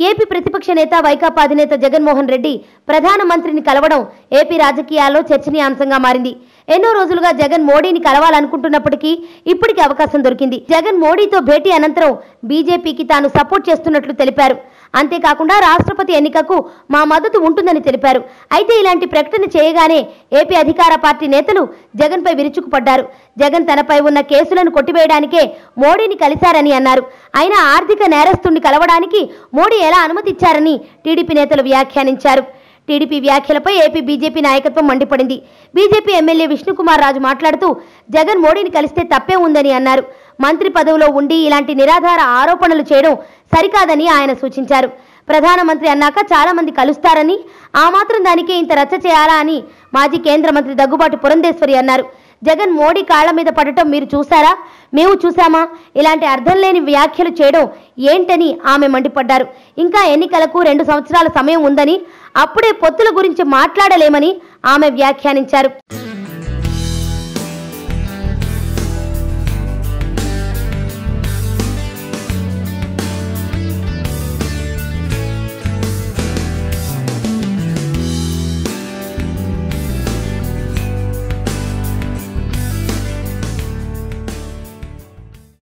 AP ప్రతిపక్ష నేత వైకాపా అధినేత జగన్మోహన్ రెడ్డి ప్రధానమంత్రిని కలవడం ఏపీ రాజకీయాల్లో చర్చనీయాంశంగా మారింది. ఎన్నో రోజులుగా జగన్ మోడీని కలవాలనుకుంటున్నప్పటికీ ఇప్పటికి అవకాశం దొరికింది. జగన్ మోడీతో భేటీ అనంతరం బీజేపీకి తాను సపోర్ట్ చేస్తున్నట్లు తెలిపారు. అంతేకాకుండా రాష్ట్రపతి ఎన్నికకు మా మద్దతు ఉంటుందని తెలిపారు. అయితే ఇలాంటి ప్రకటన చేయగానే ఏపీ అధికార పార్టీ నేతలు జగన్పై విరుచుకుపడ్డారు. జగన్ తనపై ఉన్న కేసులను కొట్టివేయడానికే మోడీని కలిశారని అన్నారు. అయినా ఆర్థిక నేరస్తుడిని కలవడానికి మోడీ ఎలా అనుమతిచ్చారని టీడీపీ నేతలు వ్యాఖ్యానించారు. టీడీపీ వ్యాఖ్యలపై ఏపీ బీజేపీ నాయకత్వం మండిపడింది. బీజేపీ ఎమ్మెల్యే విష్ణుకుమార్ రాజు మాట్లాడుతూ జగన్ మోడీని కలిస్తే తప్పే ఉందని అన్నారు. మంత్రి పదవిలో ఉండి ఇలాంటి నిరాధార ఆరోపణలు చేయడం సరికాదని ఆయన సూచించారు. ప్రధానమంత్రి అన్నాక చాలా మంది కలుస్తారని, ఆ మాత్రం దానికే ఇంత రచ్చ చేయాలా అని మాజీ కేంద్ర మంత్రి దగ్గుబాటి పురంధేశ్వరి అన్నారు. జగన్ మోడీ కాళ్ల మీద పడటం మీరు చూసారా? మేము చూసామా? ఇలాంటి అర్థం లేని వ్యాఖ్యలు చేయడం ఏంటని ఆమె మండిపడ్డారు. ఇంకా ఎన్నికలకు 2 సంవత్సరాల సమయం ఉందని, అప్పుడే పొత్తుల గురించి మాట్లాడలేమని ఆమె వ్యాఖ్యానించారు.